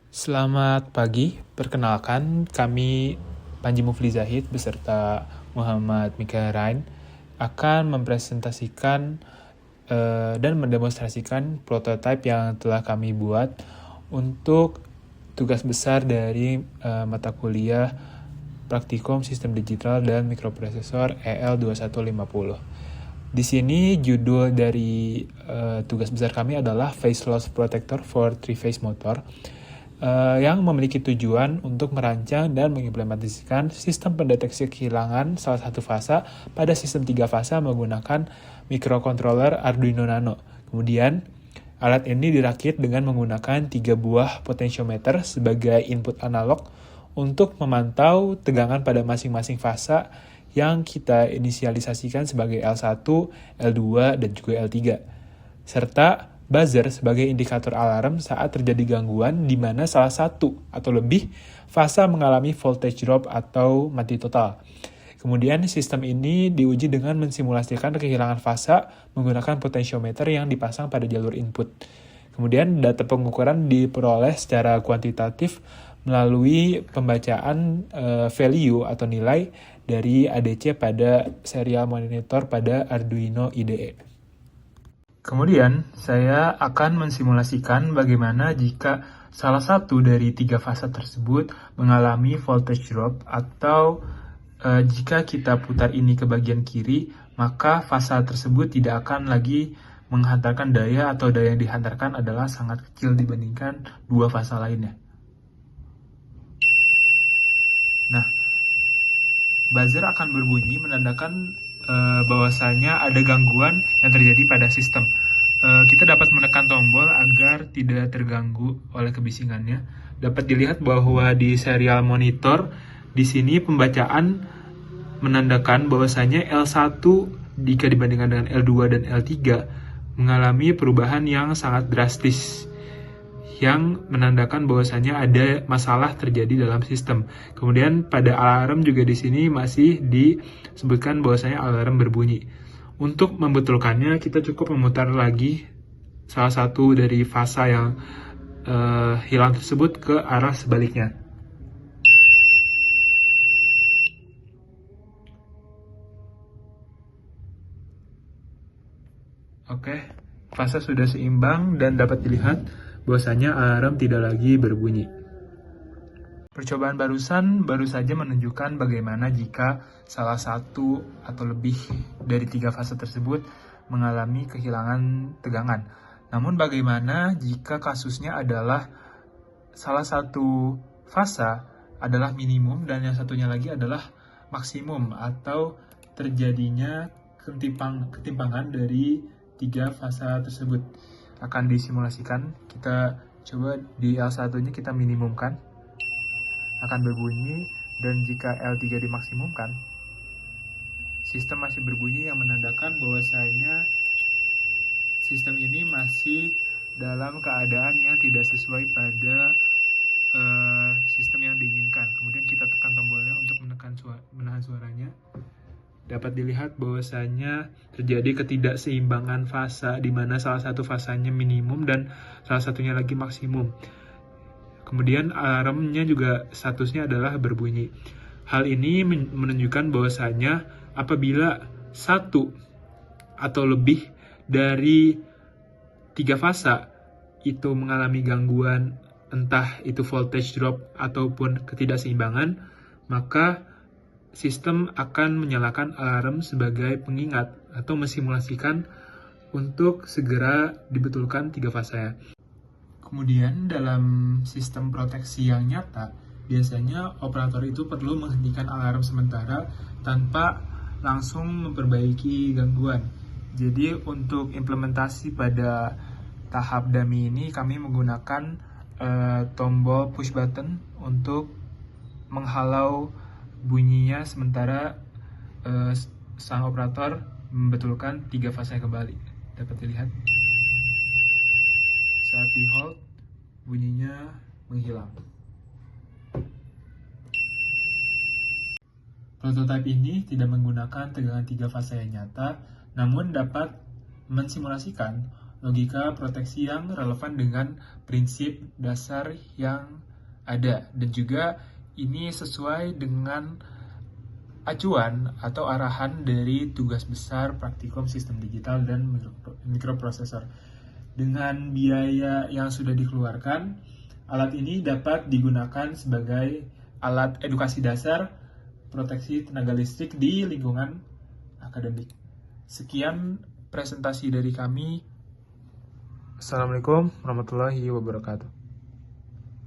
Selamat pagi, perkenalkan kami Panji Mufli Zahid beserta Muhammad Mikael Rain akan mempresentasikan dan mendemonstrasikan prototipe yang telah kami buat untuk tugas besar dari mata kuliah Praktikum Sistem Digital dan Mikroprosesor EL2150. Di sini judul dari tugas besar kami adalah Phase Loss Protector for Three-Phase Motor, yang memiliki tujuan untuk merancang dan mengimplementasikan sistem pendeteksi kehilangan salah satu fasa pada sistem 3 fasa menggunakan microcontroller Arduino Nano. Kemudian, alat ini dirakit dengan menggunakan 3 buah potentiometer sebagai input analog untuk memantau tegangan pada masing-masing fasa yang kita inisialisasikan sebagai L1, L2, dan juga L3. Serta buzzer sebagai indikator alarm saat terjadi gangguan di mana salah satu atau lebih fasa mengalami voltage drop atau mati total. Kemudian sistem ini diuji dengan mensimulasikan kehilangan fasa menggunakan potentiometer yang dipasang pada jalur input. Kemudian data pengukuran diperoleh secara kuantitatif melalui pembacaan value atau nilai dari ADC pada serial monitor pada Arduino IDE. Kemudian, saya akan mensimulasikan bagaimana jika salah satu dari 3 fasa tersebut mengalami voltage drop atau jika kita putar ini ke bagian kiri, maka fasa tersebut tidak akan lagi menghantarkan daya atau daya yang dihantarkan adalah sangat kecil dibandingkan 2 fasa lainnya. Nah, buzzer akan berbunyi menandakan bahwasanya ada gangguan yang terjadi pada sistem. Kita dapat menekan tombol agar tidak terganggu oleh kebisingannya. Dapat dilihat bahwa di serial monitor di sini pembacaan menandakan bahwasanya L1 jika dibandingkan dengan L2 dan L3 mengalami perubahan yang sangat drastis, yang menandakan bahwasanya ada masalah terjadi dalam sistem. Kemudian pada alarm juga di sini masih disebutkan bahwasanya alarm berbunyi. Untuk membetulkannya, kita cukup memutar lagi salah satu dari fasa yang hilang tersebut ke arah sebaliknya. Oke, fasa sudah seimbang dan dapat dilihat bahwasanya alarm tidak lagi berbunyi. Percobaan barusan baru saja menunjukkan bagaimana jika salah satu atau lebih dari 3 fase tersebut mengalami kehilangan tegangan. Namun bagaimana jika kasusnya adalah salah satu fasa adalah minimum dan yang satunya lagi adalah maksimum atau terjadinya ketimpangan dari 3 fasa tersebut. Akan disimulasikan, kita coba di L1-nya kita minimumkan, akan berbunyi, dan jika L3 dimaksimumkan, sistem masih berbunyi yang menandakan bahwasanya sistem ini masih dalam keadaan yang tidak sesuai pada sistem yang diinginkan. Kemudian kita tekan tombolnya untuk menahan suaranya. Dapat dilihat bahwasanya terjadi ketidakseimbangan fasa di mana salah satu fasanya minimum dan salah satunya lagi maksimum. Kemudian alarmnya juga statusnya adalah berbunyi. Hal ini menunjukkan bahwasanya apabila satu atau lebih dari 3 fasa itu mengalami gangguan, entah itu voltage drop ataupun ketidakseimbangan, maka sistem akan menyalakan alarm sebagai pengingat atau mensimulasikan untuk segera dibetulkan 3 fasanya. Kemudian dalam sistem proteksi yang nyata, biasanya operator itu perlu menghentikan alarm sementara tanpa langsung memperbaiki gangguan. Jadi untuk implementasi pada tahap dummy ini kami menggunakan tombol push button untuk menghalau bunyinya sementara sang operator membetulkan 3 fase kembali. Dapat dilihat saat di hold bunyinya menghilang. Prototipe ini tidak menggunakan tegangan 3 fase yang nyata, namun dapat mensimulasikan logika proteksi yang relevan dengan prinsip dasar yang ada, dan juga ini sesuai dengan acuan atau arahan dari tugas besar praktikum sistem digital dan mikroprosesor. Dengan biaya yang sudah dikeluarkan, alat ini dapat digunakan sebagai alat edukasi dasar proteksi tenaga listrik di lingkungan akademik. Sekian presentasi dari kami. Assalamualaikum warahmatullahi wabarakatuh.